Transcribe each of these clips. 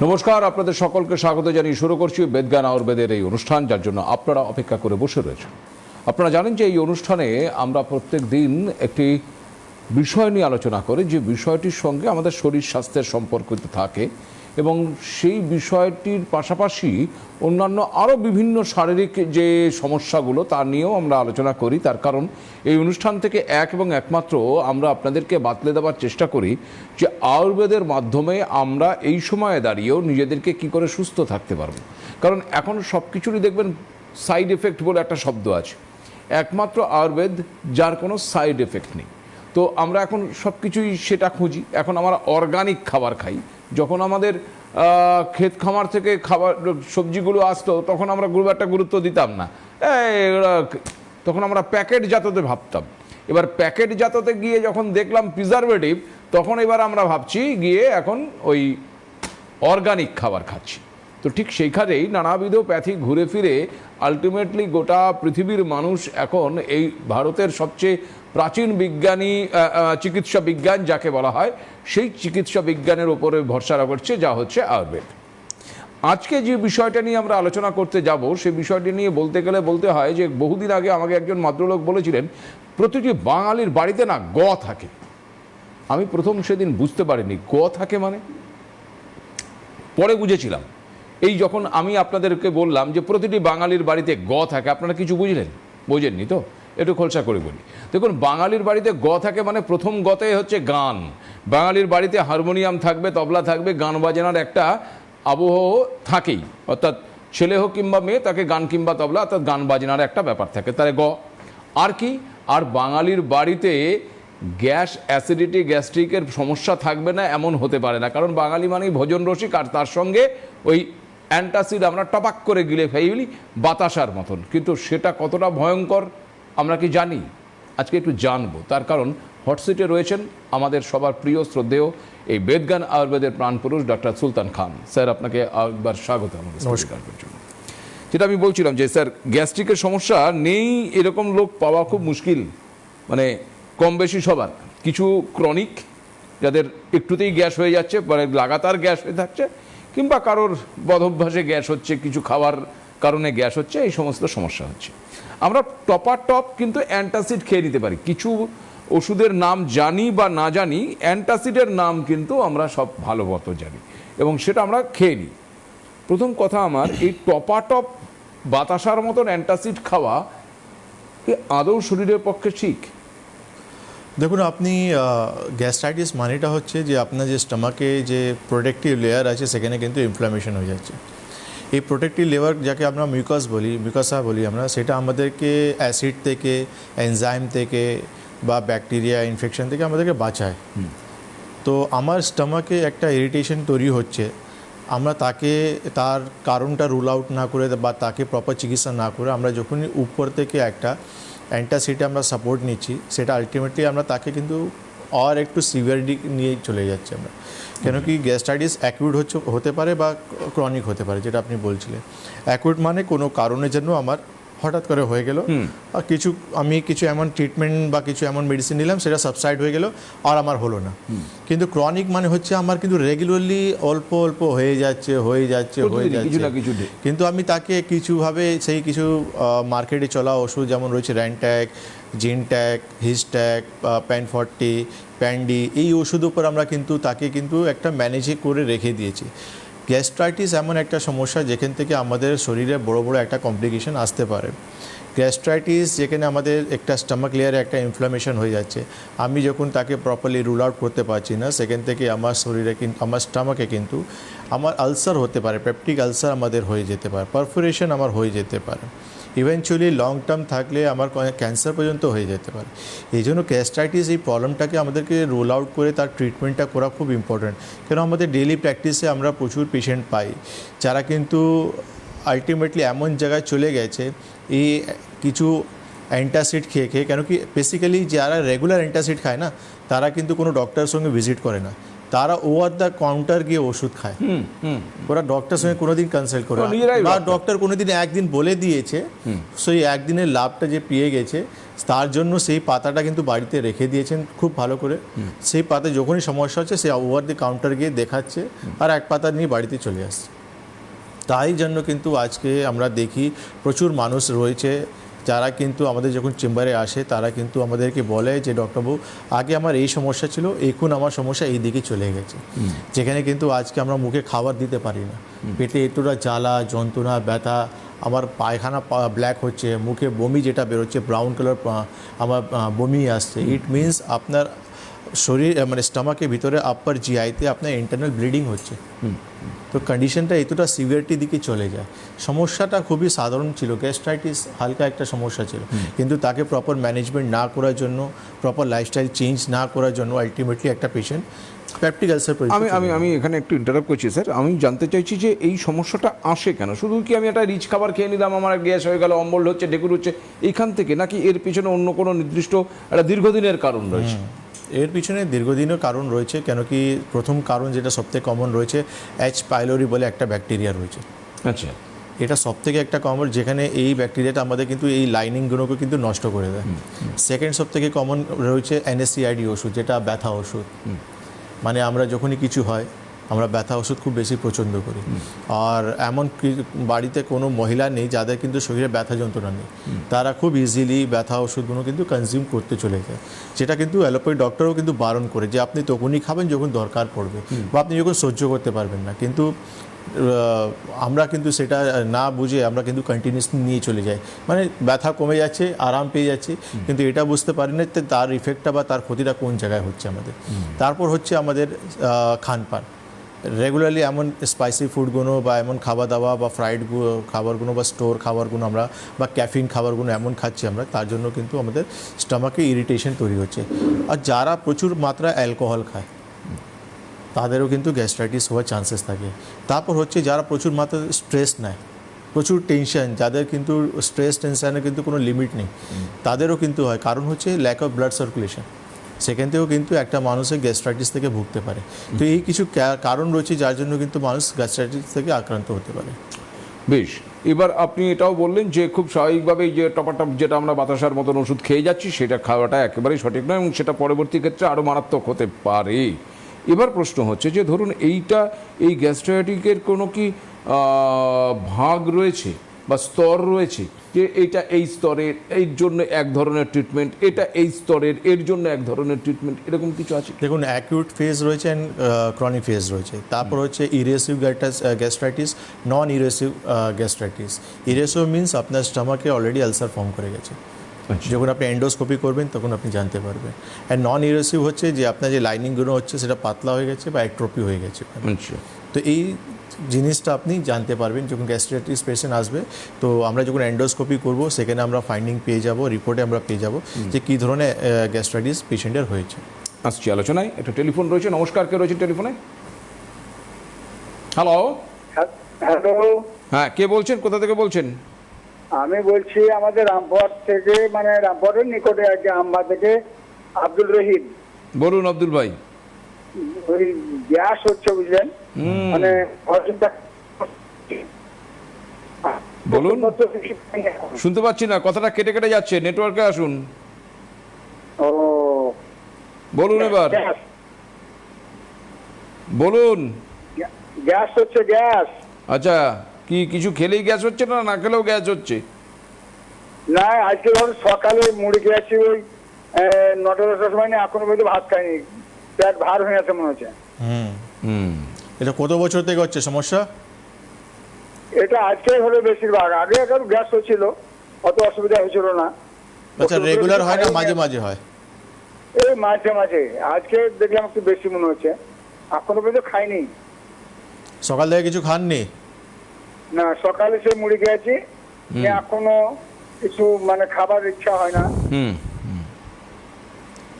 নমস্কার, আপনাদের সকলকে স্বাগত জানিয়ে শুরু করছি বেদজ্ঞান আয়ুর্বেদের এই অনুষ্ঠান, যার জন্য আপনারা অপেক্ষা করে বসে রয়েছেন। আপনারা জানেন যে এই অনুষ্ঠানে আমরা প্রত্যেক দিন একটি বিষয় নিয়ে আলোচনা করি, যে বিষয়টির সঙ্গে আমাদের শরীর স্বাস্থ্যের সম্পর্কিত থাকে এবং সেই বিষয়টির পাশাপাশি অন্যান্য আরও বিভিন্ন শারীরিক যে সমস্যাগুলো তা নিয়েও আমরা আলোচনা করি। তার কারণ এই অনুষ্ঠান থেকে এক এবং একমাত্র আমরা আপনাদেরকে বাতলে দেওয়ার চেষ্টা করি যে আয়ুর্বেদের মাধ্যমে আমরা এই সময়ে দাঁড়িয়েও নিজেদেরকে কি করে সুস্থ থাকতে পারবো। কারণ এখন সব কিছুরই দেখবেন সাইড এফেক্ট বলে একটা শব্দ আছে, একমাত্র আয়ুর্বেদ যার কোনো সাইড এফেক্ট নেই। তো আমরা এখন সব কিছুই সেটা খুঁজি। এখন আমরা অর্গানিক খাবার খাই। যখন আমাদের ক্ষেত খামার থেকে খাবার সবজিগুলো আসতো তখন আমরা একটা গুরুত্ব দিতাম না, তখন আমরা প্যাকেট জাততে ভাবতাম। এবার প্যাকেট জাততে গিয়ে যখন দেখলাম প্রিজারভেটিভ, তখন এবার আমরা ভাবছি গিয়ে এখন ওই অর্গানিক খাবার খাচ্ছি। তো ঠিক সেইখানেই নানাবিধ প্যাথি ঘুরে ফিরে আলটিমেটলি গোটা পৃথিবীর মানুষ এখন এই ভারতের সবচেয়ে প্রাচীন বিজ্ঞানী চিকিৎসা বিজ্ঞান যাকে বলা হয়, সেই চিকিৎসা বিজ্ঞানের ওপরে ভরসা করছে, যা হচ্ছে আয়ুর্বেদ। আজকে যে বিষয়টা নিয়ে আমরা আলোচনা করতে যাব, সেই বিষয়টি নিয়ে বলতে গেলে বলতে হয় যে বহুদিন আগে আমাকে একজন ভদ্রলোক বলেছিলেন প্রতিটি বাঙালির বাড়িতে না গ থাকে। আমি প্রথম সেদিন বুঝতে পারিনি গ থাকে মানে, পরে বুঝেছিলাম। এই যখন আমি আপনাদেরকে বললাম যে প্রতিটি বাঙালির বাড়িতে গ থাকে, আপনারা কিছু বুঝলেন? বোঝেননি তো? একটু খোলসা করে বলি। দেখুন, বাঙালির বাড়িতে গ থাকে মানে প্রথম গতে হচ্ছে গান। বাঙালির বাড়িতে হারমোনিয়াম থাকবে, তবলা থাকবে, গান বাজনার একটা আবহ থাকেই, অর্থাৎ ছেলে হোক কিংবা মেয়ে, তাকে গান কিংবা তবলা অর্থাৎ গান বাজনার একটা ব্যাপার থাকে, তাহলে গ। আর কি? আর বাঙালির বাড়িতে গ্যাস, অ্যাসিডিটি, গ্যাস্ট্রিকের সমস্যা থাকবে না এমন হতে পারে না, কারণ বাঙালি মানেই ভোজন রসিক, আর তার সঙ্গে ওই অ্যান্টাসিড আমরা টপাক করে গিলে ফেলি বাতাসার মতন। কিন্তু সেটা কতটা ভয়ঙ্কর আমরা কি জানি? আজকে একটু জানবো। তার কারণ হটসিটে রয়েছেন আমাদের সবার প্রিয় শ্রদ্ধেয় এই বেদজ্ঞান আয়ুর্বেদের প্রাণপুরুষ ডক্টর সুলতান খান। স্যার, আপনাকে একবার স্বাগত আমাদের নমস্কার জন্য। যেটা আমি বলছিলাম যে স্যার, গ্যাস্ট্রিকের সমস্যা নেই এরকম লোক পাওয়া খুব মুশকিল, মানে কম বেশি সবার। কিছু ক্রনিক, যাদের একটুতেই গ্যাস হয়ে যাচ্ছে, মানে লাগাতার গ্যাস হয়ে থাকছে, কিংবা কারোর বদভ্যাসে গ্যাস হচ্ছে, কিছু খাওয়ার কারণে গ্যাস হচ্ছে, এই সমস্ত সমস্যা হচ্ছে। আমরা টপ কিন্তু অ্যান্টাসিড খেয়ে নিতে পারি। কিছু ওষুধের নাম জানি বা না জানি, অ্যান্টাসিডের নাম কিন্তু আমরা সব ভালো মতো জানি এবং সেটা আমরা খেয়ে নিই। প্রথম কথা আমার, এই টপ বাতাসার মতন অ্যান্টাসিড খাওয়া কি আদৌ শরীরের পক্ষে ঠিক? দেখুন, আপনি গ্যাস্ট্রাইটিস মানেটা হচ্ছে যে আপনার যে স্টমাকে যে প্রোটেক্টিভ লেয়ার আছে সেখানে কিন্তু ইনফ্লামেশন হয়ে যাচ্ছে। এই প্রোটেক্টিভ লেয়ার যাকে আমরা মিউকাসা বলি আমরা, সেটা আমাদেরকে অ্যাসিড থেকে, এনজাইম থেকে বা ব্যাকটেরিয়া ইনফেকশন থেকে আমাদেরকে বাঁচায়। তো আমার স্টমাকে একটা ইরিটেশন তৈরি হচ্ছে, আমরা তাকে তার কারণটা রুল আউট না করে বা তাকে প্রপার চিকিৎসা না করে আমরা যখনই উপর থেকে একটা অ্যান্টাসিডে আমরা সাপোর্ট নিচ্ছি, সেটা আলটিমেটলি আমরা তাকে কিন্তু আর একটু সিভিয়ারিটি নিয়ে চলে যাচ্ছে আমরা। কেন কি গ্যাস্ট্রাইটিস অ্যাকিউট হতে পারে বা ক্রনিক হতে পারে, যেটা আপনি বলছিলেন। অ্যাকিউট মানে কোনো কারণের জন্য আমার হঠাৎ করে হয়ে গেল, আর আমি কিছু এমন ট্রিটমেন্ট বা কিছু এমন মেডিসিন নিলাম, সেটা সাবসাইড হয়ে গেল আর আমার হলো না। কিন্তু ক্রনিক মানে হচ্ছে আমার কিন্তু রেগুলারলি অল্প অল্প হয়ে যাচ্ছে, কিন্তু আমি তাকে কিছুভাবে সেই কিছু মার্কেটে চলা ওষুধ যেমন রয়েছে র্যানট্যাক, জিনট্যাক, হিস্ট্যাক, প্যান40, প্যান্ডি, এই ওষুধ উপর আমরা কিন্তু তাকে কিন্তু একটা ম্যানেজে করে রেখে দিয়েছি। গ্যাস্ট্রাইটিস এমন একটা সমস্যা যেখান থেকে আমাদের শরীরে বড় বড় একটা কমপ্লিকেশন আসতে পারে। গ্যাস্ট্রাইটিস যেখানে আমাদের একটা স্টমাক লেয়ারে একটা ইনফ্লামেশন হয়ে যাচ্ছে, আমি যখন তাকে প্রপারলি রুল আউট করতে পারছি না, সেখান থেকে আমার শরীরে কিন্তু আমার স্টমাকে কিন্তু আমার আলসার হতে পারে, পেপটিক আলসার আমাদের হয়ে যেতে পারে, পারফোরেশন আমার হয়ে যেতে পারে, ইভেনচুয়ালি লং টার্ম থাকলে আমার ক্যান্সার পর্যন্ত হয়ে যেতে পারে। এই জন্য গ্যাস্ট্রাইটিস এই প্রবলেমটাকে আমাদেরকে রোল আউট করে তার ট্রিটমেন্টটা করা খুব ইম্পর্ট্যান্ট। কেন আমাদের ডেইলি প্র্যাকটিসে আমরা প্রচুর পেশেন্ট পাই যারা কিন্তু আলটিমেটলি এমন জায়গায় চলে গেছে এই কিছু অ্যান্টাসিড খেয়ে, কেন কি বেসিক্যালি যারা রেগুলার অ্যান্টাসিড খায় না, তারা কিন্তু কোনো ডক্টরের সঙ্গে ভিজিট করে না, তারা ওভার দ্য কাউন্টার গিয়ে ওষুধ খায়, ওরা ডক্টরের সঙ্গে কোনোদিন কনসাল্ট করে ওরা নিজেরাই বা doctor। ডক্টর কোনোদিন একদিন বলে দিয়েছে, সেই একদিনের লাভটা যে পেয়ে গেছে তার জন্য সেই পাতাটা কিন্তু বাড়িতে রেখে দিয়েছেন খুব ভালো করে। সেই পাতা যখনই সমস্যা হচ্ছে সে ওভার দ্য কাউন্টার গিয়ে দেখাচ্ছে আর এক পাতা নিয়ে বাড়িতে চলে আসছে। তাই জন্য কিন্তু আজকে আমরা দেখি প্রচুর মানুষ রয়েছে যারা কিন্তু আমাদের যখন চেম্বারে আসে তারা কিন্তু আমাদেরকে বলে যে ডক্টরবাবু আগে আমার এই সমস্যা ছিল, এখন আমার সমস্যা এই দিকে চলে গেছে, যেখানে কিন্তু আজকে আমরা মুখে খাবার দিতে পারি না, পেটে এতটা জ্বালা যন্ত্রণা ব্যথা, আমার পায়খানা ব্ল্যাক হচ্ছে, মুখে বমি যেটা বেরোচ্ছে ব্রাউন কালার আমার বমি আসছে, ইট মিনস আপনার শরীর মানে স্টমাকের ভিতরে আপার জিআইতে আপনার ইন্টারনাল ব্লিডিং হচ্ছে। তো কন্ডিশনটা এতটা সিভিয়ারিটির দিকে চলে যায়। সমস্যাটা খুবই সাধারণ ছিল, গ্যাস্ট্রাইটিস হালকা একটা সমস্যা ছিল, কিন্তু তাকে প্রপার ম্যানেজমেন্ট না করার জন্য, প্রপার লাইফস্টাইল চেঞ্জ না করার জন্য আলটিমেটলি একটা পেশেন্ট পেপটিক আলসার আমি এখানে একটু ইন্টারাপ্ট করছি স্যার। আমি জানতে চাইছি যে এই সমস্যাটা আসে কেন? শুধু কি আমি একটা রিচ খাবার খেয়ে নিলাম, আমার গ্যাস হয়ে গেল, অম্বল হচ্ছে, ঢেকুর হচ্ছে, এইখান থেকে, নাকি এর পিছনে অন্য কোনো নির্দিষ্ট একটা দীর্ঘদিনের কারণ রয়েছে? এর পিছনে দীর্ঘদিনের কারণ রয়েছে, কেন কি প্রথম কারণ যেটা সবথেকে কমন রয়েছে এইচ পাইলোরি বলে একটা ব্যাকটেরিয়া রয়েছে। আচ্ছা, এটা সবথেকে একটা কমন, যেখানে এই ব্যাকটেরিয়াটা আমাদের কিন্তু এই লাইনিংগুলোকে কিন্তু নষ্ট করে দেয়। সেকেন্ড সবথেকে কমন রয়েছে NSAID ওষুধ, যেটা ব্যথা ওষুধ। মানে আমরা যখনই কিছু হয় আমরা ব্যথা ওষুধ খুব বেশি পছন্দ করি, আর এমন বাড়িতে কোনো মহিলা নেই যাদের কিন্তু শরীরে ব্যথা যন্ত্রণা নেই, তারা খুব ইজিলি ব্যথা ওষুধগুলো কিন্তু কনজিউম করতে চলে যায়, যেটা কিন্তু অ্যালোপ্যাথি ডক্টরও কিন্তু বারণ করে যে আপনি তখনই খাবেন যখন দরকার পড়বে বা আপনি যখন সহ্য করতে পারবেন না। কিন্তু আমরা কিন্তু সেটা না বুঝে আমরা কিন্তু কন্টিনিউসলি নিয়ে চলে যাই, মানে ব্যথা কমে যাচ্ছে, আরাম পেয়ে যাচ্ছে, কিন্তু এটা বুঝতে পারি না তার ইফেক্টটা বা তার ক্ষতিটা কোন জায়গায় হচ্ছে আমাদের। তারপর হচ্ছে আমাদের খানপান, রেগুলারলি এমন স্পাইসি ফুডগুলো বা এমন খাওয়া দাওয়া বা ফ্রাইড খাবারগুলো বা স্টোর খাবারগুলো আমরা বা ক্যাফিন খাবারগুলো এমন খাচ্ছি আমরা, তার জন্য কিন্তু আমাদের স্টমাকে ইরিটেশন তৈরি হচ্ছে। আর যারা প্রচুর মাত্রা অ্যালকোহল খায় তাদেরও কিন্তু গ্যাস্ট্রাইটিস হওয়ার চান্সেস থাকে। তারপর হচ্ছে যারা প্রচুর মাত্রায় স্ট্রেস নেয়, প্রচুর টেনশন, যাদের কিন্তু স্ট্রেস টেনশনের কিন্তু কোনো লিমিট নেই, তাদেরও কিন্তু হয়। কারণ হচ্ছে ল্যাক অফ ব্লাড সার্কুলেশন, সেখান থেকেও কিন্তু একটা মানুষের গ্যাস্ট্রাইটিস থেকে ভুগতে পারে। তো এই কিছু কারণ রয়েছে যার জন্য কিন্তু মানুষ গ্যাস্ট্রাইটিস থেকে আক্রান্ত হতে পারে। বেশ, এবার আপনি এটাও বললেন যে খুব স্বাভাবিকভাবেই যে টপাটপ যেটা আমরা বাতাসার মতন ওষুধ খেয়ে যাচ্ছি সেটা খাওয়াটা একেবারেই সঠিক নয়, এবং সেটা পরবর্তী ক্ষেত্রে আরও মারাত্মক হতে পারে। এবার প্রশ্ন হচ্ছে যে ধরুন এই গ্যাস্ট্রাইটিসের কোনো কি ভাগ রয়েছে বা স্তর রয়েছে, যে এইটা এই স্তরের এর জন্য এক ধরনের ট্রিটমেন্ট, এটা এই স্তরের এর জন্য এক ধরনের ট্রিটমেন্ট, এরকম কিছু আছে? দেখুন, অ্যাকিউট ফেজ রয়েছে অ্যান্ড ক্রনিক ফেজ রয়েছে। তারপর হচ্ছে ইরেসিভ গ্যাস্ট্রাইটিস, নন ইরেসিভ গ্যাস্ট্রাইটিস। ইরেসিভ মিনস আপনার স্টমাকে অলরেডি আলসার ফর্ম করে গেছে, যখন আপনি এন্ডোস্কোপি করবেন তখন আপনি জানতে পারবেন। অ্যান্ড নন ইরেসিভ হচ্ছে যে আপনার যে লাইনিংগুলো হচ্ছে সেটা পাতলা হয়ে গেছে বা অ্যাট্রোপি হয়ে গেছে। তো এই জিনিসটা আপনি জানতে পারবেন যখন গ্যাস্ট্রাইটিস পেশেন্ট আসবে। তো আমরা যখন এন্ডোস্কোপি করব সেখানে আমরা ফাইন্ডিং পেয়ে যাব, রিপোর্টে আমরা পেয়ে যাব যে কী ধরনের গ্যাস্ট্রাইটিস পেশেন্টের হয়েছে। আসছি আলোচনায়। একটা টেলিফোন রয়েছে। নমস্কার, কে রয়েছে টেলিফোনে? হ্যালো। হ্যালো, হ্যাঁ, কে বলছেন, কোথা থেকে বলছেন? আমি বলছি আমাদের রামপুরহাট থেকে, মানে রামপুরহাটের নিকটে আর কি, আমবা থেকে আব্দুল রহিম। বলুন আব্দুল ভাই। ওই গ্যাস হচ্ছে বুঝলেন, মানে বলুন, শুনতে পাচ্ছি না, কথাটা কেটে কেটে যাচ্ছে, নেটওয়ার্কে আসুন। ও বলুন এবার, গ্যাস, বলুন। গ্যাস হচ্ছে, গ্যাস। আচ্ছা, কি কিছু খেলেই গ্যাস হচ্ছে না না খেলেও গ্যাস হচ্ছে? না, আজকে ধরুন সকালে মুড়ি খেয়েছি ওই 9-10টার সময়, এখনো পর্যন্ত ভাত খাইনি, পেট ভার হয়ে গেছে মনে হচ্ছে। এটা কত বছর থেকে হচ্ছে সমস্যা? এটা আজকে হলো বেশিরভাগ, আগে একটু গ্যাস হচ্ছিল, অত অসুবিধা হয়েছিল না। আচ্ছা, রেগুলার হয় না মাঝে মাঝে হয়? এই মাঝে মাঝে, আজকে দেখলাম একটু বেশি মনে হচ্ছে। এখনো পর্যন্ত খাইনি। সকাল থেকে কিছু খাননি? না, সকালে সে মুড়ি খেয়েছি, এখনো কিছু মানে খাবার ইচ্ছা হয় না।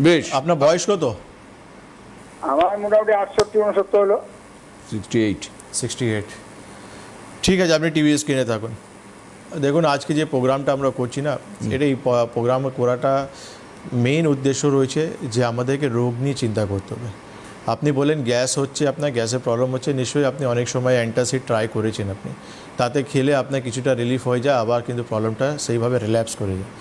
বেশ। আপনার বয়স কত? আমার মোটামুটি 68-69 হলো। 68। ঠিক আছে, আপনি টিভি স্ক্রিনে থাকুন। দেখুন, আজকে যে প্রোগ্রামটা আমরা করছি না, এটা এই প্রোগ্রাম করাটা মেইন উদ্দেশ্য রয়েছে যে আমাদেরকে রোগ নিয়ে চিন্তা করতে হবে। আপনি বলেন গ্যাস হচ্ছে, আপনার গ্যাসের প্রবলেম হচ্ছে, নিশ্চয়ই আপনি অনেক সময় অ্যান্টাসিড ট্রাই করেছেন আপনি, তাতে খেলে আপনার কিছুটা রিলিফ হয়ে যায়, আবার কিন্তু প্রবলেমটা সেইভাবে রিল্যাপস করে যায়।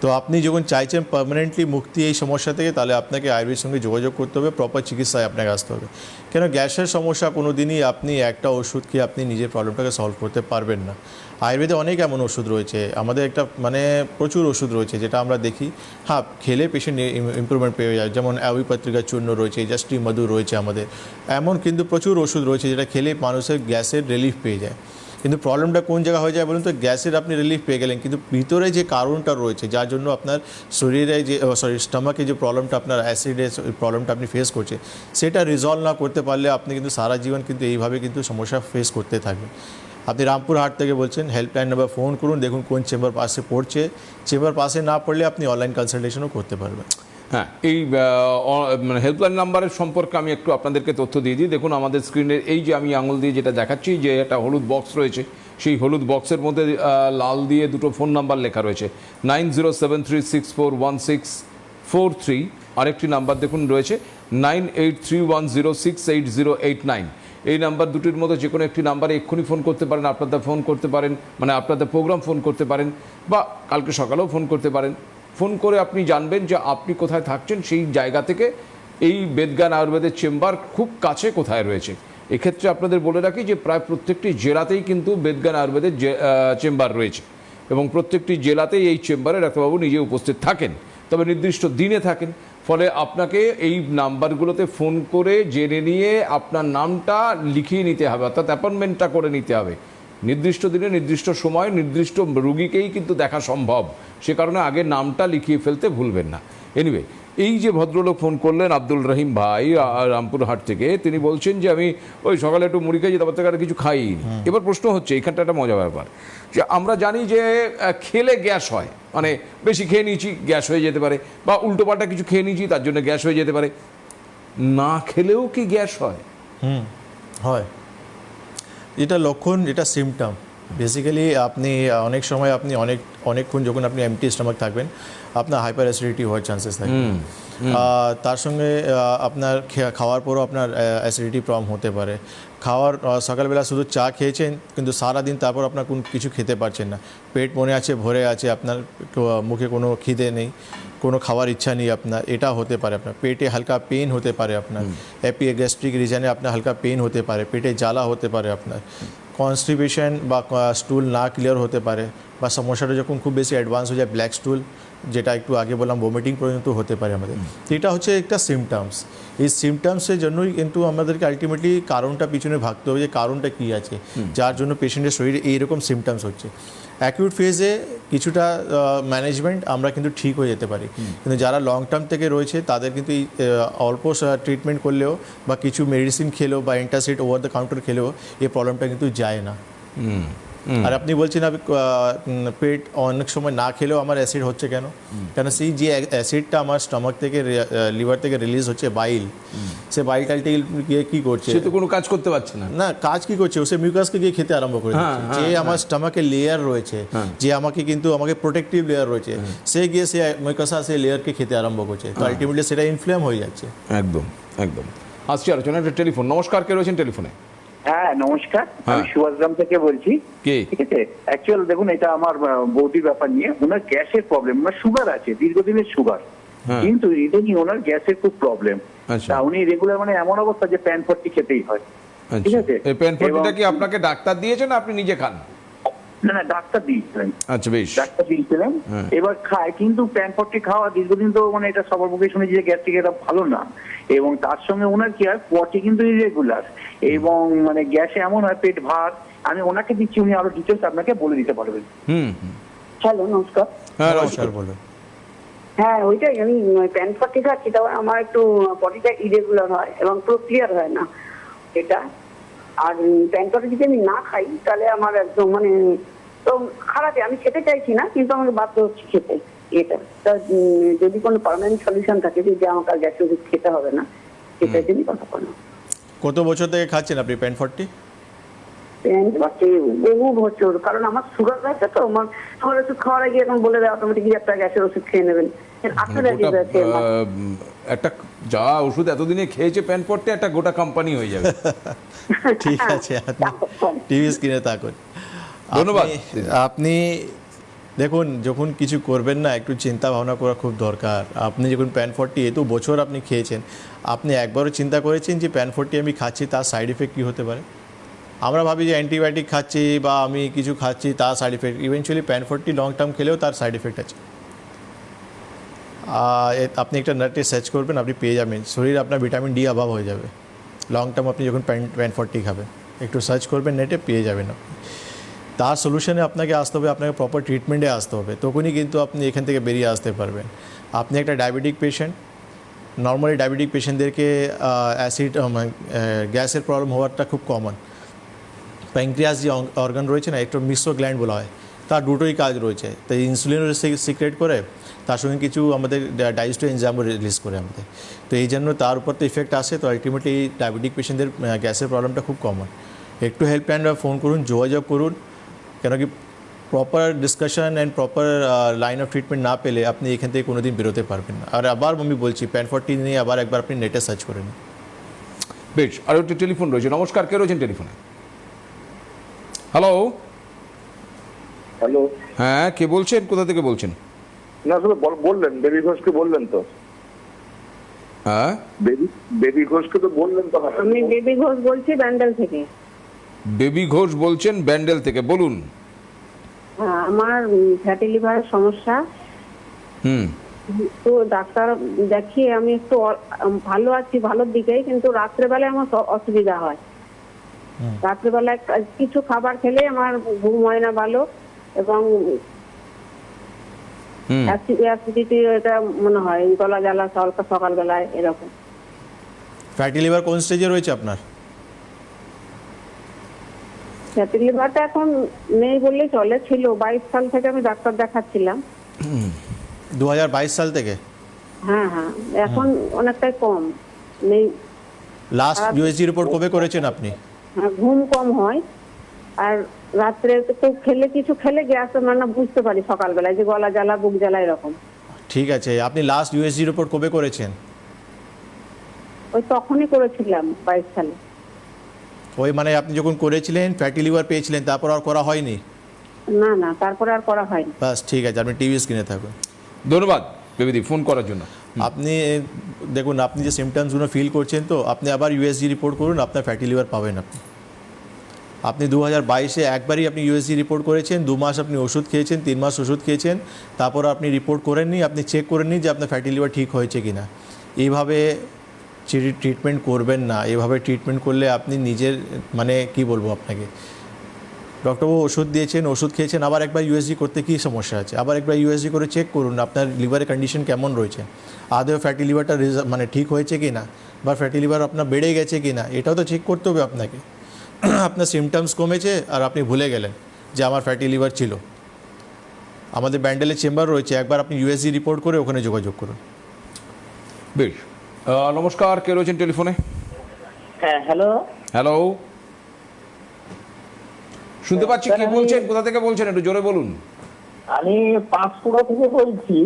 তো আপনি যখন চাইছেন পার্মানেন্টলি মুক্তি এই সমস্যা থেকে, তাহলে আপনাকে আয়ুর্বেদের সঙ্গে যোগাযোগ করতে হবে, প্রপার চিকিৎসায় আপনাকে আসতে হবে। কেন গ্যাসের সমস্যা কোনো দিনই আপনি একটা ওষুধ খেয়ে আপনি নিজের প্রবলেমটাকে সলভ করতে পারবেন না। আয়ুর্বেদে অনেক এমন ওষুধ রয়েছে, আমাদের একটা মানে প্রচুর ওষুধ রয়েছে যেটা আমরা দেখি, হ্যাঁ খেলে পেশেন্ট ইমপ্রুভমেন্ট পেয়ে যায়, যেমন অ্যাবিপত্রিকা চূর্ণ রয়েছে, জাস্টি মধু রয়েছে আমাদের, এমন কিন্তু প্রচুর ওষুধ রয়েছে যেটা খেলে মানুষের গ্যাসের রিলিফ পেয়ে যায়। কিন্তু প্রবলেমটা কোন জায়গা হয়ে যায় বলুন তো, গ্যাসের আপনি রিলিফ পেয়ে গেলেন, কিন্তু ভিতরে যে কারণটা রয়েছে যার জন্য আপনার শরীরে যে স্টমাকে যে প্রবলেমটা, আপনার অ্যাসিডের প্রবলেমটা আপনি ফেস করছে, সেটা রিজলভ না করতে পারলে আপনি কিন্তু সারা জীবন কিন্তু এইভাবে কিন্তু সমস্যা ফেস করতে থাকবেন। আপনি রামপুরহাট থেকে বলছেন, হেল্পলাইন নাম্বার ফোন করুন, দেখুন কোন চেম্বার পাশে পড়ছে, চেম্বার পাশে না পড়লে আপনি অনলাইন কনসালটেশনও করতে পারবেন। হ্যাঁ, এই মানে হেল্পলাইন নাম্বারের সম্পর্কে আমি একটু আপনাদেরকে তথ্য দিয়ে দিই। দেখুন আমাদের স্ক্রিনের এই যে আমি আঙুল দিয়ে যেটা দেখাচ্ছি, যে একটা হলুদ বক্স রয়েছে, সেই হলুদ বক্সের মধ্যে লাল দিয়ে দুটো ফোন নাম্বার লেখা রয়েছে, 9073641643। আরেকটি নাম্বার দেখুন রয়েছে 9831068089। এই নাম্বার দুটির মধ্যে যে কোনো একটি নাম্বারে এক্ষুনি ফোন করতে পারেন, আপনাদের ফোন করতে পারেন, মানে আপনাদের প্রোগ্রাম ফোন করতে পারেন, বা কালকে সকালেও ফোন করতে পারেন। ফোন করে আপনি জানবেন যে আপনি কোথায় থাকছেন, সেই জায়গা থেকে এই বেদজ্ঞান আয়ুর্বেদের চেম্বার খুব কাছে কোথায় রয়েছে। এক্ষেত্রে আপনাদের বলে রাখি যে প্রায় প্রত্যেকটি জেলাতেই কিন্তু বেদজ্ঞান আয়ুর্বেদের চেম্বার রয়েছে, এবং প্রত্যেকটি জেলাতেই এই চেম্বারে ডাক্তারবাবু নিজে উপস্থিত থাকেন, তবে নির্দিষ্ট দিনে থাকেন। ফলে আপনাকে এই নাম্বারগুলোতে ফোন করে জেনে নিয়ে আপনার নামটা লিখিয়ে নিতে হবে, অর্থাৎ অ্যাপয়েন্টমেন্টটা করে নিতে হবে। নির্দিষ্ট দিনে নির্দিষ্ট সময় নির্দিষ্ট রুগীকেই কিন্তু দেখা সম্ভব, সে কারণে আগে নামটা লিখিয়ে ফেলতে ভুলবেন না। এনিওয়ে, এই যে ভদ্রলোক ফোন করলেন আব্দুল রহিম ভাই রামপুরহাট থেকে, তিনি বলছেন যে আমি ওই সকালে একটু মুড়ি খাইছি, তারপর থেকে আর কিছু খাইনি। এবার প্রশ্ন হচ্ছে, এখানটা একটা মজা ব্যাপার, যে আমরা জানি যে খেলে গ্যাস হয়, মানে বেশি খেয়ে নিয়েছি গ্যাস হয়ে যেতে পারে, বা উল্টোপাল্টা কিছু খেয়ে নিয়েছি তার জন্য গ্যাস হয়ে যেতে পারে। না খেলেও কি গ্যাস হয়? হয়, এটা লক্ষণ, এটা সিমটম। বেসিক্যালি আপনি অনেক সময় আপনি অনেকক্ষণ যখন আপনি এমটি স্টমাক থাকবেন, আপনার হাইপার অ্যাসিডিটি হওয়ার চান্সেস থাকে। তার সঙ্গে আপনার খাওয়ার পরও আপনার অ্যাসিডিটি প্রবলেম হতে পারে। সকালবেলা শুধু চা খেয়েছেন, কিন্তু সারাদিন তারপর আপনার কিছু খেতে পারছেন না, পেট মনে আছে ভরে আছে, আপনার মুখে কোনো খিদে নেই, কোনো খাওয়ার ইচ্ছা নেই আপনার, এটা হতে পারে। আপনার পেটে হালকা পেন হতে পারে, আপনার গ্যাস্ট্রিক রিজনে আপনার হালকা পেন হতে পারে, পেটে জ্বালা হতে পারে, আপনার কনস্টিপেশন বা স্টুল না ক্লিয়ার হতে পারে, বা সমস্যাটা যখন খুব বেশি অ্যাডভান্স হয়ে যায়, ব্ল্যাক স্টুল, যেটা একটু আগে বললাম ভমিটিং পর্যন্ত হতে পারে আমাদের। এটা হচ্ছে একটা সিমটমস। এই সিমটমসের জন্যই কিন্তু আমাদেরকে আলটিমেটলি কারণটা পিছনে ভাবতে হবে, যে কারণটা কী আছে যার জন্য পেশেন্টের শরীরে এইরকম সিমটমস হচ্ছে। অ্যাকিউট ফেজে কিছুটা ম্যানেজমেন্ট আমরা কিন্তু ঠিক হয়ে যেতে পারি, কিন্তু যারা লং টার্ম থেকে রয়েছে তাদের কিন্তু এই অল্প ট্রিটমেন্ট করলেও বা কিছু মেডিসিন খেলেও বা অ্যান্টাসিড ওভার দ্য কাউন্টার খেলেও এই প্রবলেমটা কিন্তু যায় না। আর আপনি বলছেন আমি পেট অনেক সময় না খেলেও আমার অ্যাসিড হচ্ছে কেন? কেন সেই যে অ্যাসিডটা আমার স্টমাক থেকে লিভার থেকে রিলিজ হচ্ছে, বাইল, সে বাইলটালটি গিয়ে কী করছে? সে তো কোনো কাজ করতে পারছে না। না, কাজ কি করছে? সে মিউকাসকে গিয়ে খেতে আরম্ভ করে দিচ্ছে। যে আমার স্টমাকে লেয়ার রয়েছে, যে আমাকে প্রোটেক্টিভ লেয়ার রয়েছে, সে গিয়ে সে মিউকাসা সে লেয়ারকে খেতে আরম্ভ করছে, তো আলটিমেটলি সেটা ইনফ্লেম হয়ে যাচ্ছে। একদম একদম। আসছি আলোচনা, একটা টেলিফোন। নমস্কার, কে রয়েছেন টেলিফোনে? হ্যাঁ নমস্কার, আমি সুভাষগ্রাম থেকে বলছি। ঠিক আছে, অ্যাকচুয়াল দেখুন এটা আমার বৌদির ব্যাপার নিয়ে, ওনার গ্যাসের প্রবলেম, ওনার সুগার আছে, দীর্ঘদিনের সুগার, কিন্তু ইদানিং ওনার গ্যাসের খুব প্রবলেম। তা উনি রেগুলার মানে এমন অবস্থা যে প্যান ফর্টি খেতেই হয়। ঠিক আছে, এই প্যান ফর্টিটা কি আপনাকে ডাক্তার দিয়েছেন, আপনি নিজে খান? না না, ডাক্তার দিয়েছিলেন। আচ্ছা, বেশ। ডাক্তার দিয়েছিলেন, এবার খায়, কিন্তু প্যান ফর্টি খাওয়া দীর্ঘদিন তো মানে এটা সবার মুখে শুনেছি যে গ্যাস্ট্রিক এটা ভালো না, এবং তার সঙ্গে ওনার কি হয় পটি কিন্তু ইরেগুলার, এবং মানে গ্যাসে এমন হয় পেট ভার। আমি ওনাকে দিচ্ছি, উনি আরো ডিটেলস আপনাকে বলে দিতে পারবেন। হ্যালো, নমস্কার। হ্যাঁ নমস্কার, বলুন। হ্যাঁ ওইটাই, আমি প্যান ফর্টি খাচ্ছি, তবে আমার একটু পটিটা ইরেগুলার হয় এবং পুরো ক্লিয়ার হয় না এটা। আর প্যান ফর্টি যদি আমি না খাই তাহলে আমার একদম মানে তো খারাপই, আমি খেতে চাইছি না কিন্তু আমাকে বাধ্য হচ্ছে খেতে এটা। তা যদি কোনো পার্মানেন্ট সলিউশন থাকে যে আমাকে আর গ্যাসের ওষুধ খেতে হবে না, সেটার জন্যই কথা বলো। কত বছর থেকে খাচ্ছেন আপনি প্যান ফর্টি? প্যান্ট পাচ্ছি বহু বছর, কারণ আমার সুগার আছে তো, আমার সুগার ওষুধ খাওয়ার আগে এখন বলে দেয় অটোমেটিক একটা গ্যাসের ওষুধ খেয়ে নেবেন। গোটা, একটা যা ওষুধ এতদিনে খেয়েছে প্যান পড়তে একটা গোটা কোম্পানি হয়ে যাবে। ঠিক আছে, আপনি টিভি স্ক্রিনে তাকুন। ধন্যবাদ। আপনি দেখুন, যখন কিছু করবেন না একটু চিন্তা ভাবনা করা খুব দরকার। আপনি যখন প্যান 40 এত বছর আপনি খেয়েছেন, আপনি একবারও চিন্তা করেছেন যে প্যান 40 আমি খাচ্ছি তার সাইড এফেক্ট কী হতে পারে? আমরা ভাবি যে অ্যান্টিবায়োটিক খাচ্ছি বা আমি কিছু খাচ্ছি তার side effect, eventually pan 40 long term খেলেও তার সাইড এফেক্ট আছে। আপনি একটা নেটে সার্চ করবেন, আপনি পেয়ে যাবেন শরীরে আপনার ভিটামিন ডি অভাব হয়ে যাবে লং টার্ম আপনি যখন প্যান 40 খাবেন। একটু সার্চ করবেন নেটে, পেয়ে যাবেন আপনি। তার সলিউশনে আপনাকে আসতে হবে, আপনাকে প্রপার ট্রিটমেন্টে আসতে হবে, তখনই কিন্তু আপনি এখান থেকে বেরিয়ে আসতে পারবেন। আপনি একটা ডায়াবেটিক পেশেন্ট, নর্মালি ডায়াবেটিক পেশেন্টদেরকে অ্যাসিড গ্যাসের প্রবলেম হওয়াটা খুব কমন। প্যানক্রিয়াস যে অর্গান রয়েছে না, একটু মিশ্র গ্ল্যান্ড বলা হয়, তার দুটোই কাজ রয়েছে। তাই ইনসুলিনও সিক্রেট করে, তার সঙ্গে কিছু আমাদের ডাইজেস্টিভ এনজাইমও রিলিজ করে আমাদের। তো এই জন্য তার উপর তো ইফেক্ট আসে। তো আলটিমেটলি ডায়াবেটিক পেশেন্টদের গ্যাসের প্রবলেমটা খুব কমন। একটু হেল্পলাইন ফোন করুন, যোগাযোগ করুন, কেন কি proper discussion and proper line of treatment না পেলে আপনি এখান থেকে কোনো দিন বেরোতে পারবেন না। আর আবার আমি বলছি, প্যান 40 নিয়ে আবার একবার আপনি নেটে সার্চ করে নিন। বেশ, আর একটি টেলিফোন রয়েছে। নমস্কার, কে রয়েছেন টেলিফোনে? হ্যালো। হ্যালো, হ্যাঁ, কে বলছেন, কোথা থেকে বলছেন? না আসলে বললেন বেবি ঘোষকে বললেন তো, হ্যাঁ, বেবি ঘোষকে তো বললেন তো। আমি বেবি ঘোষ বলছি ব্যান্ডেল থেকে। বেবি ঘোষ বলছেন ব্যান্ডেল থেকে, বলুন। হ্যাঁ, আমার ফ্যাটি লিভারের সমস্যা। তো ডাক্তার দেখিয়ে আমি একটু ভালো আছি, ভালোর দিকেই, কিন্তু রাত্রেবেলায় আমার অসুবিধা হয়। রাত্রেবেলায় কিছু খাবার খেলে আমার ঘুম হয় না ভালো, এবং অ্যাসিডিটি এটা মনে হয়, গলা জ্বালা সকালবেলায় এরকম। ফ্যাটি লিভার কোন স্টেজে রয়েছে আপনার? ফ্যাটি লিভারটা এখন নেই বললেই চলে, ছিল 22 সাল থেকে আমি ডাক্তার দেখাচ্ছিলাম। 2022 সাল থেকে? হ্যাঁ হ্যাঁ, এখন অনেকটাই কম নেই। লাস্ট ইউএসজি রিপোর্ট কবে করেছেন আপনি? হ্যাঁ, ঘুম কম হয়, আর রাত্রে তো কিছু খেলে গ্যাস মানে বুঝতে পারি সকালবেলায় যে গলা জ্বালা, বুক জ্বালা এরকম। ঠিক আছে, আপনি লাস্ট ইউএসজি রিপোর্ট কবে করেছেন? ওই তখনই করেছিলাম 22 সালে। ওই মানে আপনি যখন করেছিলেন ফ্যাটি লিভার পেয়েছিলেন, তারপর আর করা হয়নি? না না, তারপরে আর করা হয়নি। বাস, ঠিক আছে, আপনি টিভি স্ক্রিনে থাকুন। ধন্যবাদ বেবিদি ফোন করার জন্য। আপনি দেখুন, আপনি যে সিমটমসগুলো ফিল করছেন, তো আপনি আবার ইউএসজি রিপোর্ট করুন, আপনার ফ্যাটি লিভার পাবেন আপনি 2022-এ একবারই আপনি ইউএসজি রিপোর্ট করেছেন, 2 মাস আপনি ওষুধ খেয়েছেন, 3 মাস ওষুধ খেয়েছেন, তারপর আপনি রিপোর্ট করেননি, আপনি চেক করেননি যে আপনার ফ্যাটি লিভার ঠিক হয়েছে কি না। এইভাবে ট্রিটমেন্ট করবেন না। এভাবে ট্রিটমেন্ট করলে আপনি নিজের মানে কি বলবো আপনাকে, ডক্টরবাবু ওষুধ দিয়েছেন, ওষুধ খেয়েছেন, আবার একবার ইউএসজি করতে কী সমস্যা আছে? আবার একবার ইউএসজি করে চেক করুন আপনার লিভারের কন্ডিশন কেমন রয়েছে, আদৌ ফ্যাটি লিভারটা মানে ঠিক হয়েছে কি না, বা ফ্যাটি লিভার আপনার বেড়ে গেছে কি না, এটাও তো চেক করতে হবে আপনাকে। আপনার সিমটমস কমেছে আর আপনি ভুলে গেলেন যে আমার ফ্যাটি লিভার ছিল। আমাদের ব্যান্ডেলের চেম্বার রয়েছে, একবার আপনি ইউএসজি রিপোর্ট করে ওখানে যোগাযোগ করুন। বেশ, নমস্কার, কে রয়েছেন টেলিফোনে? হ্যাঁ, হ্যালো। হ্যালো, শুনতে পাচ্ছি, কি বলছেন, কোথা থেকে বলছেন, একটু জোরে বলুন। আমি পাঁশকুড়া থেকে বলছি।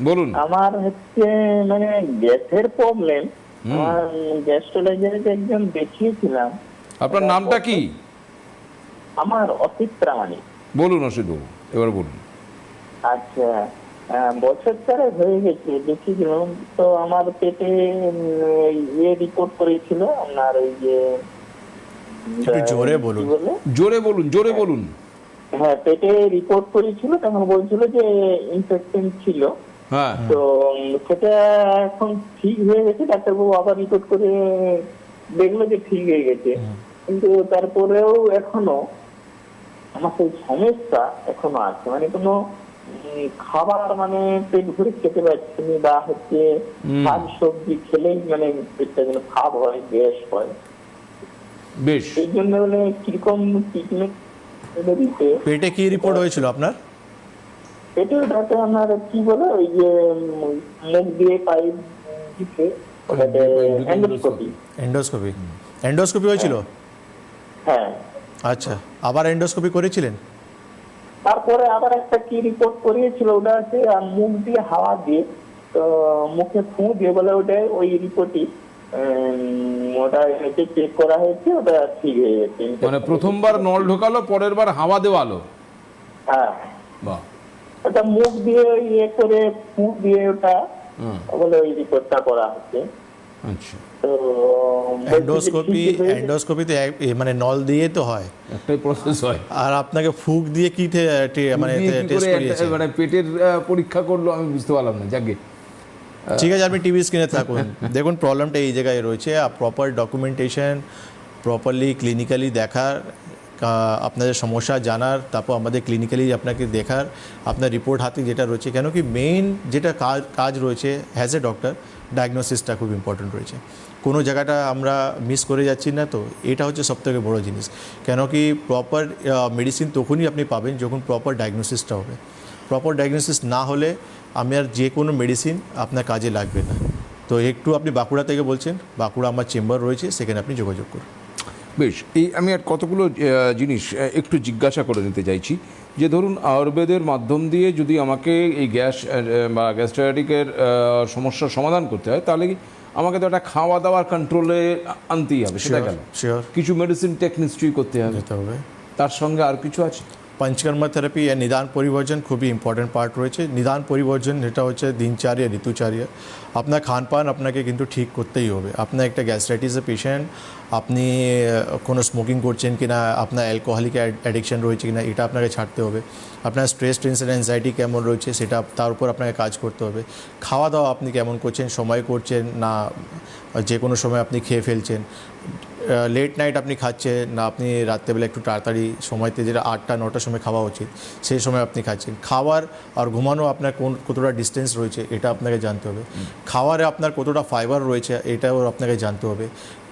বলুন। আমার হচ্ছে মানে গ্যাসের প্রবলেম। আমার গ্যাস্ট্রোলজিস্টে একজন দেখিয়েছিলাম। আপনার নামটা কি? আমার অসিত প্রামাণিক। বলুন অসিত বাবু, এবার বলুন। আচ্ছা, বছর 4 হয়ে গেছে দেখিয়েছিলাম। তো আমার পেটে রিপোর্ট করেছিল আপনার ওই যে জোরে বলুন, জোরে বলুন, জোরে বলুন। হ্যাঁ, পেটে রিপোর্ট করেছিল, তখন বলছিল যে ইনফেকশন ছিল। হ্যাঁ, তো সেটা এখন ঠিক হয়ে গেছে। ডাক্তারবাবু আবার রিপোর্ট করে দেখলো যে ঠিক হয়ে গেছে, কিন্তু তারপরেও এখনো আমার সেই সমস্যা এখনো আছে। মানে কোনো খাবার মানে পেট ভরে খেতে পারছি না, বা হচ্ছে শাক সবজি খেলেই মানে পেটটা যেন ভাব হয়, গ্যাস হয়। বেশ, এই জন্য মানে কিরকম ট্রিটমেন্ট দিতে। পেটে কি রিপোর্ট হয়েছিল আপনার? পেটে ওটাতে আপনার কি বলে, ওই যে মুখ দিয়ে পাইপ দিতে, ওটাতে এন্ডোস্কোপি। এন্ডোস্কোপি হয়েছিল? হ্যাঁ। আচ্ছা, আবার এন্ডোস্কোপি করেছিলেন? তারপরে আবার একটা কি রিপোর্ট করিয়েছিল, ওটা হচ্ছে মুখ দিয়ে হাওয়া দিয়ে, তো মুখে ফু দিয়ে বলে ওটা ওই রিপোর্টই ওটা চেক করা হয়েছে, ওটা ঠিক হয়ে গেছে। মানে প্রথমবার নল ঢোকালো, পরের বার হাওয়া দেওয়ালো। হ্যাঁ, বাহ। ওটা মুখ দিয়ে ইয়ে করে ফু দিয়ে ওটা বলে ওই রিপোর্টটা করা হচ্ছে। আচ্ছা, তো এন্ডোস্কোপিতে মানে নল দিয়ে তো হয়, একটাই প্রসেস হয়। আর আপনাকে ফুক দিয়ে কি মানে দিয়ে কি টেস্ট করে করিয়েছে? মানে পেটের পরীক্ষা করলো আমি বুঝতে পারলাম না। যাকে ঠিক আছে, আপনি টিভি স্ক্রিনে থাকুন। দেখুন প্রবলেমটা এই জায়গায় রয়েছে, প্রপার ডকুমেন্টেশন, প্রপারলি ক্লিনিক্যালি দেখার, আপনাদের সমস্যা জানার, তারপর আমাদের ক্লিনিক্যালি আপনাকে দেখার, আপনার রিপোর্ট হাতে যেটা রয়েছে। কেন কি মেইন যেটা কাজ রয়েছে অ্যাজ এ ডক্টর, ডায়াগনোসিসটা খুব ইম্পর্টেন্ট রয়েছে। কোনো জায়গাটা আমরা মিস করে যাচ্ছি না, তো এটা হচ্ছে সবথেকে বড় জিনিস। কেন কি প্রপার মেডিসিন তখনই আপনি পাবেন যখন প্রপার ডায়াগনোসিসটা হবে। প্রপার ডায়াগনোসিস না হলে আমি আর যে কোনো মেডিসিন আপনার কাজে লাগবে না। তো একটু আপনি বাঁকুড়া থেকে বলছেন, বাঁকুড়া আমার চেম্বার রয়েছে, সেখানে আপনি যোগাযোগ করুন। বেশ, এই আমি আর কতগুলো জিনিস একটু জিজ্ঞাসা করে নিতে চাইছি। যে ধরুন আয়ুর্বেদের মাধ্যম দিয়ে যদি আমাকে এই গ্যাস বা গ্যাস্ট্রাইটিসের সমস্যার সমাধান করতে হয়, তাহলে আমাকে তো একটা খাওয়া দাওয়ার কন্ট্রোলে আনতেই হবে, সেটা গেল। শিওর, কিছু মেডিসিন টেক নিশ্চয়ই করতে হবে, যেতে হবে। তার সঙ্গে আর কিছু আছে? পঞ্চকর্মা থেরাপি আর নিদান পরিবর্জন খুবই ইম্পর্টেন্ট পার্ট রয়েছে। নিদান পরিবর্জন যেটা হচ্ছে দিনচার্য, ঋতুচার্য, আপনার খানপান আপনাকে কিন্তু ঠিক করতেই হবে। আপনার একটা গ্যাস্ট্রাইটিসের পেশেন্ট, আপনি কোনো স্মোকিং করছেন কি না, আপনার অ্যালকোহলিক অ্যাডিকশন রয়েছে কি না, এটা আপনাকে ছাড়তে হবে। আপনার স্ট্রেস, টেনশন, অ্যাংজাইটি কেমন রয়েছে, সেটা তার উপর আপনাকে কাজ করতে হবে। খাওয়া দাওয়া আপনি কেমন করছেন, সময় করছেন না যে কোনো সময় আপনি খেয়ে ফেলছেন, লেট নাইট আপনি খাচ্ছেন না আপনি রাত্রেবেলা একটু তাড়াতাড়ি সময়তে, যেটা 8টা-9টার সময় খাওয়া উচিত, সেই সময় আপনি খাচ্ছেন। খাওয়ার আর ঘুমানো আপনার কতটা ডিস্টেন্স রয়েছে, এটা আপনাকে জানতে হবে। খাওয়ারে আপনার কতটা ফাইবার রয়েছে, এটাও আপনাকে জানতে হবে।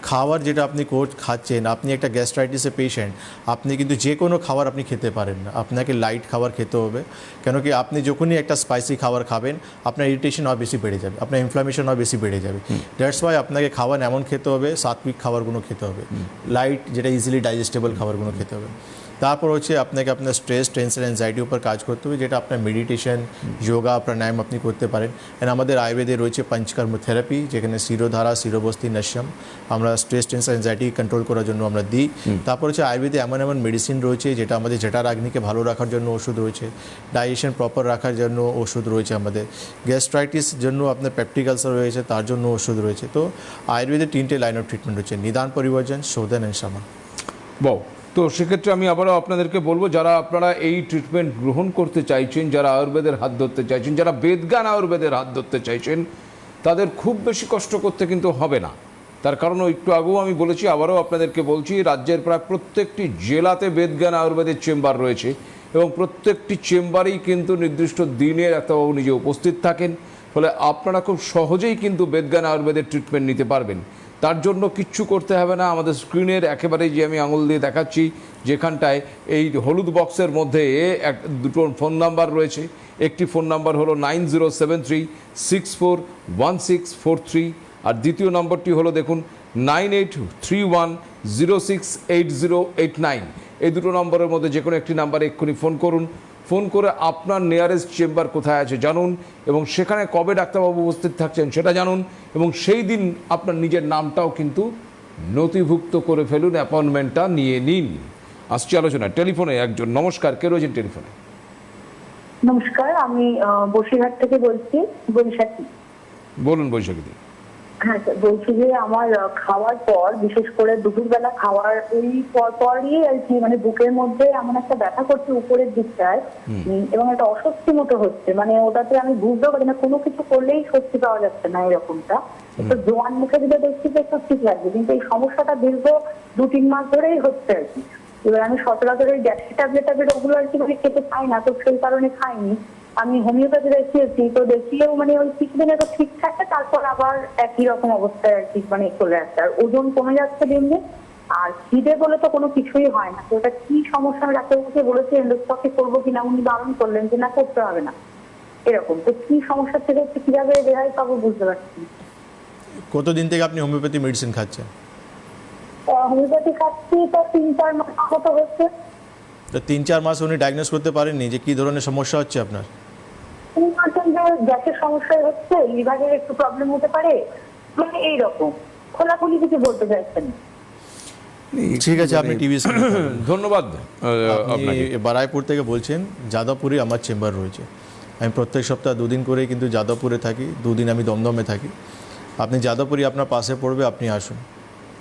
খাবার যেটা আপনি খাচ্ছেন, আপনি একটা গ্যাস্ট্রাইটিসের পেশেন্ট, আপনি কিন্তু যে কোনো খাবার আপনি খেতে পারেন না, আপনাকে লাইট খাবার খেতে হবে। কেন কি আপনি যখনই একটা স্পাইসি খাবার খাবেন, আপনার ইরিটেশন আর বেশি বেড়ে যাবে, আপনার ইনফ্লামেশন আর বেশি বেড়ে যাবে। দ্যাটস ওয়াই আপনাকে খাবার এমন খেতে হবে, সাত্বিক খাবারগুলো খেতে হবে, লাইট যেটা ইজিলি ডাইজেস্টেবল খাবারগুলো খেতে হবে। তারপর হচ্ছে আপনাকে আপনার স্ট্রেস, টেনশন, অ্যাংজাইটির উপর কাজ করতে হবে, যেটা আপনার মেডিটেশন, যোগা, প্রাণায়াম আপনি করতে পারেন। অ্যান্ড আমাদের আয়ুর্বেদে রয়েছে পঞ্চকর্ম থেরাপি, যেখানে শিরোধারা, শিরোবস্তি, নশ্যম আমরা স্ট্রেস, টেনশন, অ্যাংজাইটি কন্ট্রোল করার জন্য আমরা দিই। তারপর হচ্ছে আয়ুর্বেদে এমন এমন মেডিসিন রয়েছে যেটা আমাদের জঠরাগ্নিকে ভালো রাখার জন্য ওষুধ রয়েছে, ডাইজেশন প্রপার রাখার জন্য ওষুধ রয়েছে, আমাদের গ্যাস্ট্রাইটিস জন্য আপনার পেপটিক আলসার রয়েছে, তার জন্য ওষুধ রয়েছে। তো আয়ুর্বেদের 3টে লাইন অফ ট্রিটমেন্ট হচ্ছে নিদান, পরিবর্জন, শোধন অ্যান্ড শামন। বাহ। তো সেক্ষেত্রে আমি আবারও আপনাদেরকে বলবো, যারা আপনারা এই ট্রিটমেন্ট গ্রহণ করতে চাইছেন, যারা আয়ুর্বেদের হাত ধরতে চাইছেন, যারা বেদজ্ঞান আয়ুর্বেদের হাত ধরতে চাইছেন, তাদের খুব বেশি কষ্ট করতে কিন্তু হবে না। তার কারণ একটু আগেও আমি বলেছি, আবারও আপনাদেরকে বলছি, রাজ্যের প্রায় প্রত্যেকটি জেলাতে বেদজ্ঞান আয়ুর্বেদের চেম্বার রয়েছে এবং প্রত্যেকটি চেম্বারেই কিন্তু নির্দিষ্ট দিনের ডাক্তারবাবু নিজে উপস্থিত থাকেন। ফলে আপনারা খুব সহজেই কিন্তু বেদজ্ঞান আয়ুর্বেদের ট্রিটমেন্ট নিতে পারবেন। তার জন্য কিচ্ছু করতে হবে না। আমাদের স্ক্রিনের একেবারে যে আমি আঙুল দিয়ে দেখাচ্ছি, যেখানটায় এই হলুদ বক্সের মধ্যে দুটো ফোন নাম্বার রয়েছে। একটি ফোন নাম্বার হলো 9073641643, আর দ্বিতীয় নম্বরটি হলো দেখুন 9831068089। এই দুটো নম্বরের মধ্যে যে কোনো একটি নাম্বারে এক্ষুনি ফোন করুন। ফোন করে আপনার নিয়ারেস্ট চেম্বার কোথায় আছে জানুন, এবং সেখানে কবে ডাক্তারবাবু উপস্থিত থাকছেন সেটা জানুন, এবং সেই দিন আপনার নিজের নামটাও কিন্তু নথিভুক্ত করে ফেলুন, অ্যাপয়েন্টমেন্টটা নিয়ে নিন। আসছি আলোচনা। টেলিফোনে একজন, নমস্কার, কে রয়েছেন টেলিফোনে? নমস্কার, আমি বসিরহাট থেকে বলছি, বৈশাখী। বলুন বৈশাখী। হ্যাঁ স্যার, বলছি যে আমার খাওয়ার পর, বিশেষ করে দুপুরবেলা খাওয়ার ওই পরই আর কি, মানে বুকের মধ্যে এমন একটা ব্যথা করছে উপরের দিকটায়, এবং একটা অস্বস্তি মতো হচ্ছে। মানে ওটাতে আমি বুঝতে পারি না, কোনো কিছু করলেই স্বস্তি পাওয়া যাচ্ছে না এরকমটা। তো জোয়ান মুখে দিলে দেখছি যে একটু ঠিক লাগবে, কিন্তু এই সমস্যাটা দীর্ঘ 2-3 মাস ধরেই হচ্ছে আর কি। এবার আমি সচরাচর ওই গ্যাসের ট্যাবলেট ওগুলো আর কি মানে খেতে পাই না, তো সেই কারণে খাইনি। আমি হোমিওপ্যাথি দেখিয়েছি, তো দেখিয়েও মানে ওই কিছুদিন একটু ঠিক থাকে, তারপর আবার একই রকম অবস্থায় আর কি মানে চলে আসছে। আর ওজন কমে যাচ্ছে দিন দিন, আর খিদে বলে তো কোনো কিছুই হয় না। তো ওটা কি সমস্যা, আমি ডাক্তারবাবুকে বলেছি এন্ডোস্কোপি করবো কিনা, উনি বারণ করলেন যে না, করতে হবে না এরকম। তো কি সমস্যা থেকে হচ্ছে, কিভাবে রেহাই পাবো বুঝতে পারছি না। কতদিন থেকে আপনি হোমিওপ্যাথি মেডিসিন খাচ্ছেন? হোমিওপ্যাথি খাচ্ছি, তো 3-4 মাস মতো হচ্ছে। তো 3-4 মাস উনি ডায়াগনোস করতে পারেননি যে কী ধরনের সমস্যা হচ্ছে আপনার? উনি বলছেন যে গ্যাসের সমস্যা হচ্ছে, লিভারের একটু প্রবলেম হতে পারে, মানে এইরকম খোলাখুলি কিছু বলতে চাইছেন। ঠিক আছে, আপনি টিভি ধন্যবাদ আপনি আপনাকে। বারাইপুর থেকে বলছেন, যাদবপুরে আমার চেম্বার রয়েছে। আমি প্রত্যেক সপ্তাহ 2 দিন করে কিন্তু যাদবপুরে থাকি, 2 দিন আমি দমদমে থাকি। আপনি যাদবপুরে আপনার পাশে পড়বে, আপনি আসুন।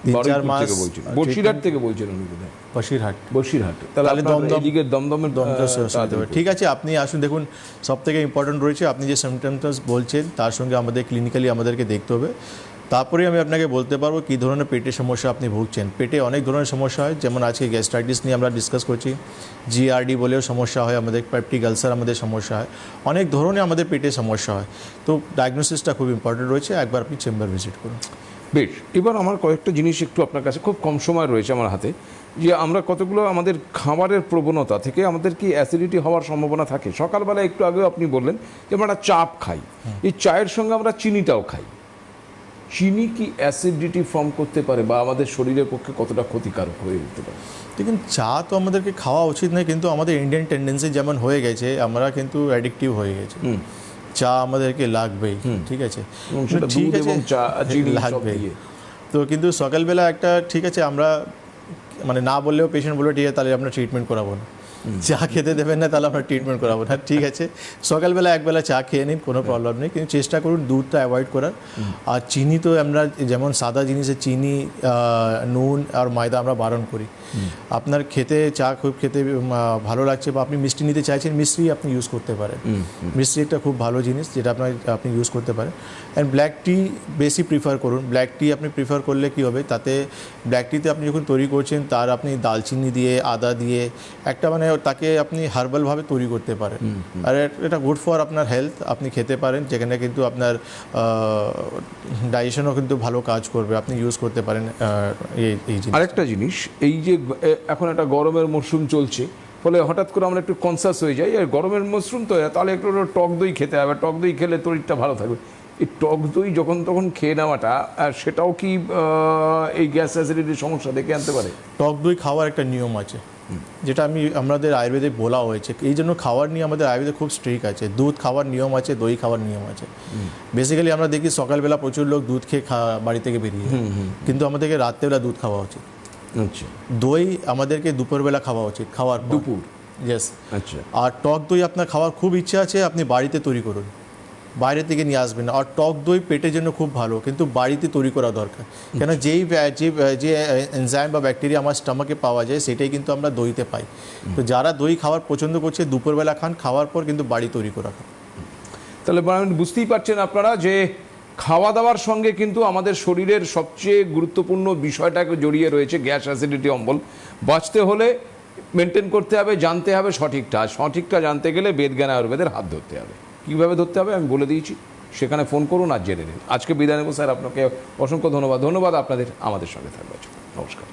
3-4 বারুইপুর মাস থেকে বলছেন, বসিরহাট থেকে বলছেন উনি বোধহয়। বসিরহাট। বসিরহাট, তাহলে তাহলে দমদম দিকের দমদমের ঠিক আছে, আপনি আসুন। দেখুন, সব থেকে ইম্পর্টেন্ট রয়েছে আপনি যে সিমটমস বলছেন তার সঙ্গে আমাদের ক্লিনিক্যালি আমাদেরকে দেখতে হবে। তারপরে আমি আপনাকে বলতে পারবো কী ধরনের পেটের সমস্যা আপনি ভুগছেন। পেটে অনেক ধরনের সমস্যা হয়, যেমন আজকে গ্যাস্ট্রাইটিস নিয়ে আমরা ডিসকাস করছি, জিআরডি বলেও সমস্যা হয়, আমাদের পেপটিক আলসার আমাদের সমস্যা হয়, অনেক ধরনের আমাদের পেটে সমস্যা হয়। তো ডায়াগনোসিসটা খুব ইম্পর্টেন্ট রয়েছে, একবার আপনি চেম্বার ভিজিট করুন। বেশ, এবার আমার কয়েকটা জিনিস একটু আপনার কাছে, খুব কম সময় রয়েছে আমার হাতে, যে আমরা কতগুলো আমাদের খাবারের প্রবণতা থেকে আমাদের কি অ্যাসিডিটি হওয়ার সম্ভাবনা থাকে। সকালবেলা একটু আগেও আপনি বললেন যে আমরা চাপ খাই, এই চায়ের সঙ্গে আমরা চিনিটাও খাই। চিনি কি অ্যাসিডিটি ফর্ম করতে পারে বা আমাদের শরীরের পক্ষে কতটা ক্ষতিকারক হয়ে উঠতে পারে? দেখুন, চা তো আমাদেরকে খাওয়া উচিত নয়, কিন্তু আমাদের ইন্ডিয়ান টেন্ডেন্সি যেমন হয়ে গেছে, আমরা কিন্তু অ্যাডিকটিভ হয়ে গেছে। চা আমাদেরকে লাগবেই, ঠিক আছে, ঠিক আছে, লাগবে। তো কিন্তু সকালবেলা একটা, ঠিক আছে, আমরা মানে না বললেও পেশেন্ট বলবে ঠিক আছে তাহলে আপনার ট্রিটমেন্ট করাবো না, চা খেতে দেবেন না তাহলে আমরা ট্রিটমেন্ট করাবো না, ঠিক আছে, সকালবেলা একবেলা চা খেয়ে নিন, কোনো প্রবলেম নেই, কিন্তু চেষ্টা করুন দুধটা অ্যাভয়েড করার। আর চিনি তো আমরা যেমন সাদা জিনিসে চিনি, নুন আর ময়দা আমরা বারণ করি। আপনার খেতে চা খুব খেতে ভালো লাগছে বা আপনি মিষ্টি নিতে চাইছেন, মিষ্টি আপনি ইউজ করতে পারেন। মিষ্টি একটা খুব ভালো জিনিস যেটা আপনি ইউজ করতে পারেন। অ্যান্ড ব্ল্যাক টি বেশি প্রিফার করুন। ব্ল্যাক টি আপনি প্রিফার করলে কী হবে, তাতে ব্ল্যাক টিতে আপনি যখন তৈরি করছেন তার আপনি দালচিনি দিয়ে, আদা দিয়ে একটা মানে তাকে আপনি হার্বালভাবে তৈরি করতে পারেন। আর এটা গুড ফর আপনার হেলথ, আপনি খেতে পারেন, যেখানে কিন্তু আপনার ডাইজেশনও কিন্তু ভালো কাজ করবে, আপনি ইউজ করতে পারেন এই জিনিস। আরেকটা জিনিস, এই যে এখন একটা গরমের মরশুম চলছে, ফলে হঠাৎ করে আমরা একটু কনসাস হয়ে যাই, আর গরমের মরশুম তো তাহলে একটু টক দই খেতে হবে, টক দই খেলে শরীরটা ভালো থাকবে। এই টক দই যখন তখন খেয়ে নেওয়াটা, সেটাও কি এই গ্যাস অ্যাসিডিটির সমস্যা দেখে আনতে পারে? টক দই খাওয়ার একটা নিয়ম আছে, যেটা আমাদের আয়ুর্বেদে বলা হয়েছে। এই জন্য খাওয়ার নিয়ে আমাদের আয়ুর্বেদে খুব স্ট্রিক্ট আছে। দুধ খাওয়ার নিয়ম আছে, দই খাওয়ার নিয়ম আছে। বেসিক্যালি আমরা দেখি সকালবেলা প্রচুর লোক দুধ খেয়ে বাড়ি থেকে বেরিয়ে যায়, কিন্তু আমাদেরকে রাত্রেবেলা দুধ খাওয়া উচিত। আচ্ছা, দই আমাদেরকে দুপুরবেলা খাওয়া উচিত, খাওয়ার পর। দুপুর, ইয়েস। আচ্ছা। আর টক দই আপনার খাওয়ার খুব ইচ্ছা আছে, আপনি বাড়িতে তৈরি করুন, বাইরে থেকে নিয়ে আসবেন না। আর টক দই পেটের জন্য খুব ভালো, কিন্তু বাড়িতে তৈরি করা দরকার, কেন যে এনজাইম বা ব্যাকটেরিয়া আমার স্টমাকে পাওয়া যায় সেটাই কিন্তু আমরা দইতে পাই। তো যারা দই খাওয়ার পছন্দ করছে দুপুরবেলা খান, খাওয়ার পর কিন্তু বাড়ি তৈরি করা খান। তাহলে বুঝতেই পারছেন আপনারা যে খাওয়া দাওয়ার সঙ্গে কিন্তু আমাদের শরীরের সবচেয়ে গুরুত্বপূর্ণ বিষয়টাকে জড়িয়ে রয়েছে, গ্যাস অ্যাসিডিটি অম্বল। বাঁচতে হলে মেনটেন করতে হবে, জানতে হবে সঠিকটা জানতে গেলে বেদজ্ঞান আয়ুর্বেদের হাত ধরতে হবে। কীভাবে ধরতে হবে আমি বলে দিয়েছি, সেখানে ফোন করুন আর জেনে নিন। আজকে বিদায় নেব স্যার, আপনাকে অসংখ্য ধন্যবাদ আপনাদের আমাদের সঙ্গে থাকবে। নমস্কার।